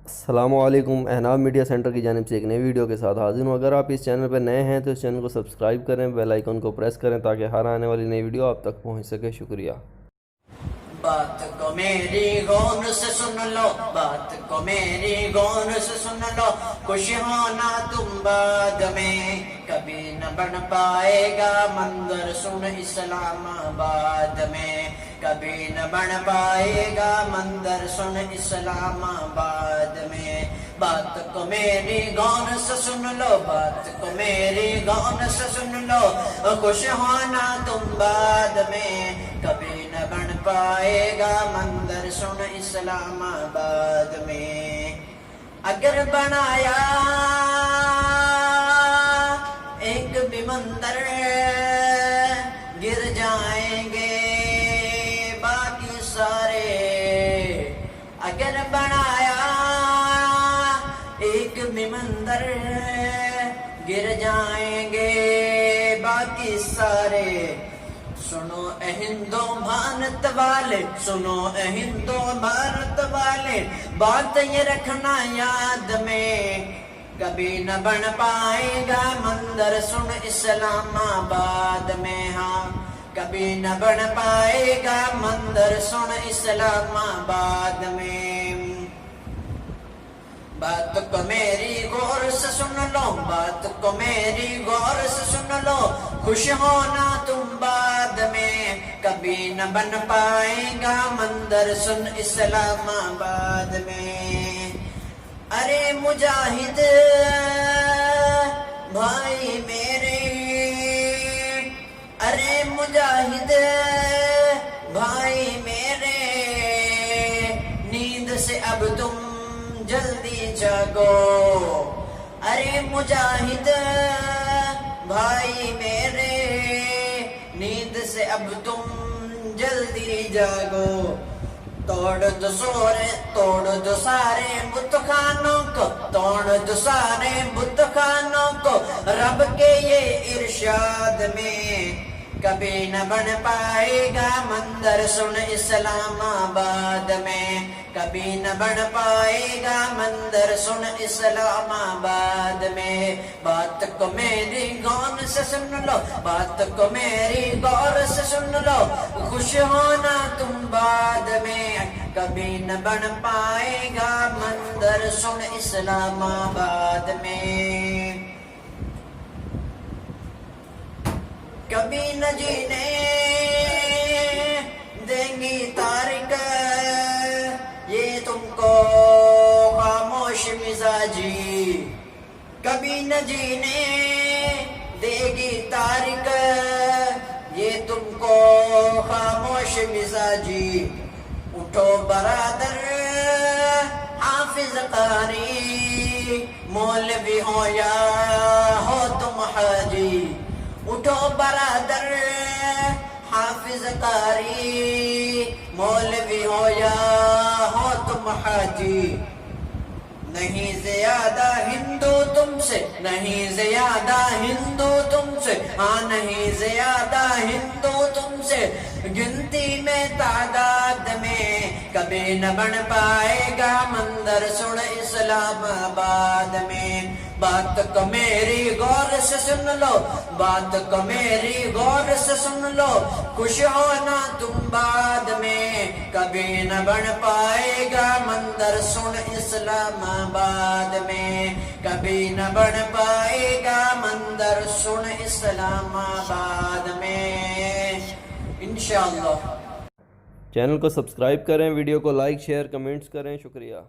السلام علیکم، احناب media centre کی جانب سے ایک نئی ویڈیو کے ساتھ حاضر ہوں۔ اگر آپ اس چینل پر نئے ہیں تو اس چینل کو سبسکرائب کریں، بیل آئیکن کو پریس کریں تاکہ ہر آنے والی نئی ویڈیو آپ تک پہنچ سکے۔ شکریہ۔ بات کو میری غور سے سن لو، بات کو میری غور سے سن لو، خوش ہونا تم بعد میں کبھی نہ بن پائے گا منظر سن اسلام آباد میں، کبھی نہ بن پائے گا منظر سن اسلام آباد میں۔ بات کو میری غور سے سن لو، بات کو میری غور سے سن لو، خوش ہونا تم بعد میں کبھی نہ بن پائے گا منظر سن اسلام آباد میں۔ اگر بنایا ایک بھی منظر گر جائیں گے باقی سارے، اگر بنایا ایک بھی منظر گر جائیں گے باقی سارے۔ سنو اے ہندو بھارت والے، سنو اے ہندو بھارت والے، بات یہ رکھنا یاد میں کبھی نہ بن پائے گا منظر سن اسلام آباد میں، ہاں کبھی نہ بن پائے گا منظر سن اسلام آباد میں۔ بات کو میری غور سے سن لو، بات کو میری غور سے سن لو، خوش ہونا تم بعد میں کبھی نہ بن پائے گا منظر سن اسلام آباد میں۔ ارے مجاہد بھائی میرے، ارے مجاہد بھائی میرے، نیند سے اب تم جلدی جاگو، ارے مجاہد بھائی میرے، نیند سے اب تم جلدی جاگو۔ توڑ دو سارے بت خانوں کو، توڑ دو سارے بت خانوں کو، رب کے یہ ارشاد میں کبھی نہ بن پائے گا منظر سن اسلام آباد میں، کبھی نہ بن پائے گا منظر سن اسلام آباد میں۔ بات کو میری غور سے سن لو، بات کو میری غور سے سن لو، خوش ہونا تم بعد میں کبھی نہ بن پائے گا منظر سن اسلام آباد میں۔ کبھی نہ جینے دیں گی تاریک یہ تم کو خاموش مزاجی، کبھی نہ جینے دے گی تاریک یہ تم کو خاموش مزاجی۔ اٹھو برادر حافظ قاری، مولوی ہو یا ہو تم حاجی، اٹھو برادر حافظ قاری، مولوی ہو یا ہو تم حاجی۔ نہیں زیادہ ہندو تم سے، نہیں زیادہ ہندو تم سے، ہاں نہیں زیادہ ہندو تم سے، گنتی میں تعداد میں کبھی نہ بن پائے گا منظر سن اسلام آباد میں۔ بات کو میری غور سے سن لو، بات کو میری غور سے سن لو، خوش ہونا تم بعد میں کبھی نہ بن پائے گا منظر سن اسلام آباد میں، کبھی نہ بن پائے گا منظر سن اسلام آباد میں انشاءاللہ۔ چینل کو سبسکرائب کریں، ویڈیو کو لائک شیئر کمنٹس کریں۔ شکریہ۔